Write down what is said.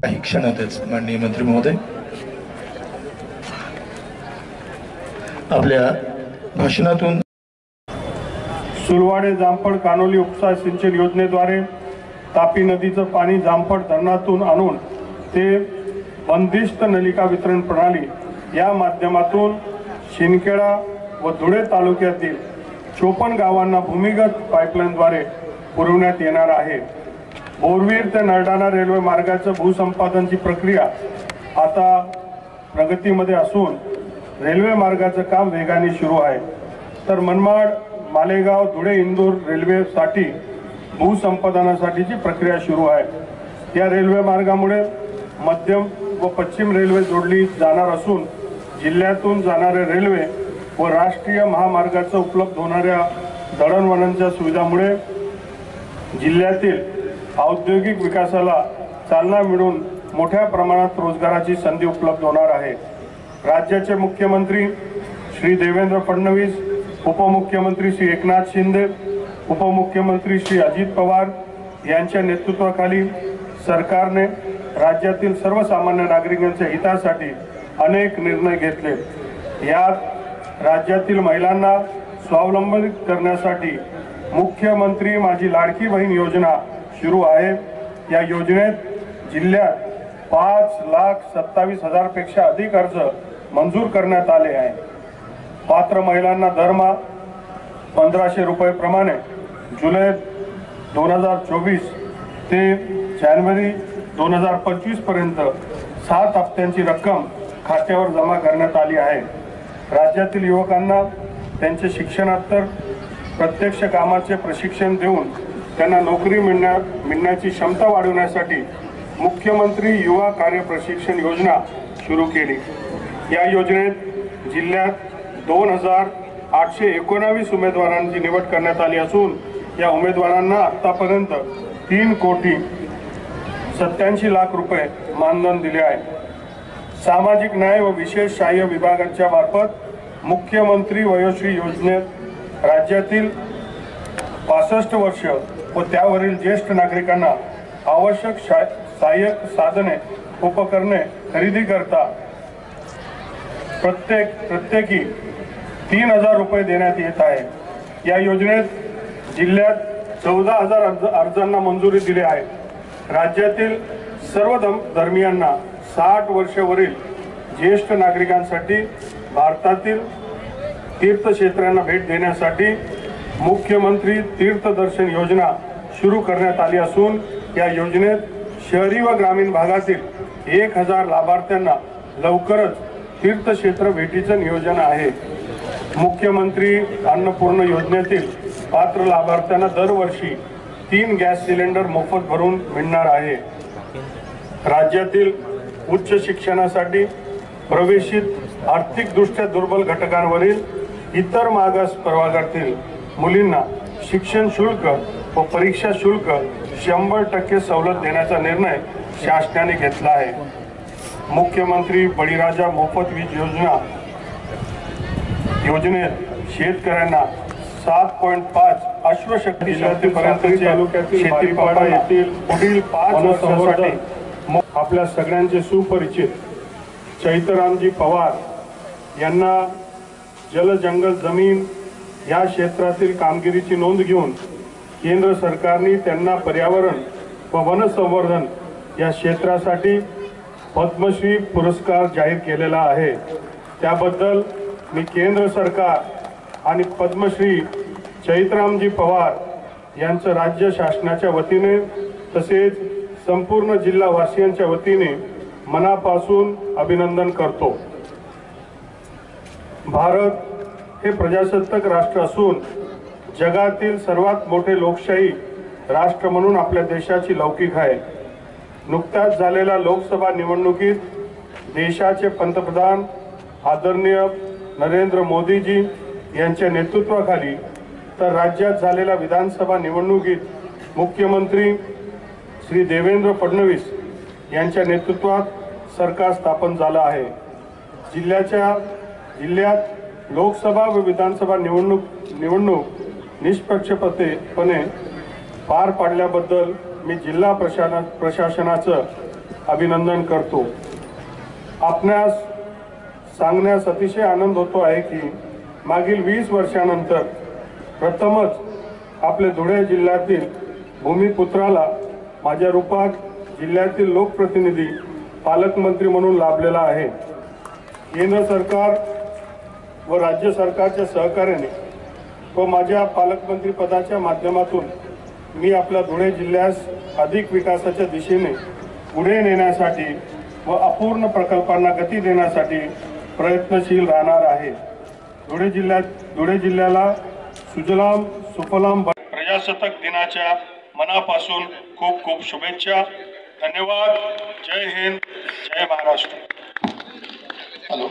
काही क्षणातच माननीय मंत्री महोदय आपल्या भाषणातून सुलवाडे जामफळ कानोली उपसा सिंचन योजनेद्वारे तापी नदीचं पाणी जामफळ धरणातून आणून ते बंदिस्त नलिका वितरण प्रणाली या माध्यमातून शिंदखेडा व धुळे तालुक्यातील 54 गावांना भूमिगत पाईपलाईनद्वारे पुरवण्यात येणार आहे। बोरवीर ते नरडाणा रेल्वे मार्गाचं भूसंपादनची प्रक्रिया आता प्रगतीमध्ये असून रेल्वे मार्गाचं काम वेगाने सुरू आहे। तर मनमाड मालेगाव धुळे इंदूर रेल्वेसाठी भूसंपादनासाठीची प्रक्रिया सुरू आहे। या रेल्वे मार्गामुळे मध्यम व पश्चिम रेल्वे जोडली जाणार असून जिल्ह्यातून जाणारे रेल्वे व राष्ट्रीय महामार्गाचा उपलब्ध होणाऱ्या दळणवळणाच्या सुविधामुळे जिल्ह्यातील औद्योगिक विकासाला चालना मिळून मोठ्या प्रमाणात रोजगाराची संधी उपलब्ध होणार आहे। राज्याचे मुख्यमंत्री श्री देवेंद्र फडणवीस, उपमुख्यमंत्री श्री एकनाथ शिंदे, उपमुख्यमंत्री श्री अजित पवार यांच्या नेतृत्वाखाली सरकारने राज्यातील सर्वसामान्य नागरिकांच्या हितासाठी अनेक निर्णय घेतले। यात राज्यातील महिलांना स्वावलंबी करण्यासाठी मुख्यमंत्री माझी लाडकी बहीण योजना सुरू आहे। या योजनेत जिल्ह्यात 5,27,000 पेक्षा अधिक अर्ज मंजूर करण्यात आले आहे। पात्र महिलांना दरमहा 1500 रुपये प्रमाणे जुलै 2024 ते जानेवारी 2025 पर्यंत 7 हप्त्यांची रक्कम खात्यावर जमा करण्यात आली आहे। राज्यातील युवकांना त्यांच्या शिक्षणानंतर प्रत्यक्ष कामाचे प्रशिक्षण देऊन त्यांना नोकरी मिळण्याची क्षमता वाढवण्यासाठी मुख्यमंत्री युवा कार्य प्रशिक्षण योजना सुरू केली। या योजनेत जिल्ह्यात 2819 उमेदवारांची निवड करण्यात आली असून या उमेदवारांना आतापर्यंत 3,87,00,000 रुपये मानधन दिले आहे। सामाजिक न्याय व विशेष सहाय्य विभागाच्या मार्फत मुख्यमंत्री वयोश्री योजनेत राज्यातील 65 वर्ष व त्यावरील ज्येष्ठ नागरिकांना आवश्यक सहाय्यक साधने उपकरणे खरेदी करता प्रत्येकी 3,000 रुपये देण्यात येत आहे। या योजनेत जिल्ह्यात 14,000 अर्जांना मंजुरी दिली आहे। राज्यातील सर्व धर्मियांना 60 वर्षावरील ज्येष्ठ नागरिकांसाठी भारतातील तीर्थक्षेत्रांना भेट देण्यासाठी मुख्यमंत्री तीर्थदर्शन योजना सुरू करण्यात आली असून या योजनेत शहरी व ग्रामीण भागातील 1,000 लाभार्थ्यांना लवकरच तीर्थक्षेत्र भेटीचं नियोजन आहे। मुख्यमंत्री अन्नपूर्ण योजनेतील पात्र लाभार्थ्यांना दरवर्षी 3 गॅस सिलेंडर मोफत भरून मिळणार आहे। राज्यातील उच्च शिक्षणासाठी प्रवेशित आर्थिकदृष्ट्या दुर्बल घटकांवरील इतर मागास प्रवर्गातील मुलींना शिक्षण शुल्क व परीक्षा शुल्क 100% सवलत देण्याचा निर्णय शासनाने घेतला आहे। मुख्यमंत्री बळीराजा मोफत वीज योजनेत शेतकऱ्यांना 7.5 अश्वशक्ती तालुक्यातील शेतीपाडा येथील पुढील 5 वर्षांसाठी आपल्या सगळ्यांचे सुपरिचित चैतरामजी पवार यांना जल जंगल जमीन या क्षेत्रातील कामगिरीची नोंद घेऊन केंद्र सरकारने त्यांना पर्यावरण व वन संवर्धन या क्षेत्रासाठी पद्मश्री पुरस्कार जाहीर केलेला आहे। त्याबद्दल मी केंद्र सरकार आणि पद्मश्री चैतरामजी पवार यांचं राज्य शासनाच्या वतीने तसेच संपूर्ण जिल्हावासियांच्या वतीने मनापासून अभिनंदन करतो। भारत हे प्रजासत्ताक राष्ट्र असून जगातील सर्वात मोठे लोकशाही राष्ट्र म्हणून आपल्या देशाची लौकिक आहे। नुकत्याच झालेल्या लोकसभा निवडणुकीत देशाचे पंतप्रधान आदरणीय नरेंद्र मोदीजी यांच्या नेतृत्वाखाली तर राज्यात झालेल्या विधानसभा निवडणुकीत मुख्यमंत्री श्री देवेंद्र फडणवीस यांच्या नेतृत्वात सरकार स्थापन झालं आहे। जिल्ह्यात लोकसभा व विधानसभा निवडणूक निष्पक्षपातीपणे पार पाडल्याबद्दल मी जिल्हा प्रशासनाचं अभिनंदन करतो। आपणास सांगण्यास अतिशय आनंद होतो आहे की मागील 20 वर्षानंतर प्रथमच आपल्या धुळे जिल्ह्यातील भूमिपुत्राला माझ्या रूपात जिल्ह्यातील लोकप्रतिनिधी पालकमंत्री म्हणून लाभलेला आहे। केंद्र सरकार व राज्य सरकारच्या सहकार्याने व माझ्या पालकमंत्री पदाच्या माध्यमातून मी आपल्या धुळे जिल्ह्यास अधिक विकासाच्या दिशेने पुढे नेण्यासाठी व अपूर्ण प्रकल्पांना गती देण्यासाठी प्रयत्नशील राहणार आहे। धुळे जिल्ह्याला सुजलाम सुफलाम प्रजासत्ताक दिनाच्या मनापासून खूप खूप शुभेच्छा। धन्यवाद। जय हिंद, जय महाराष्ट्र। हॅलो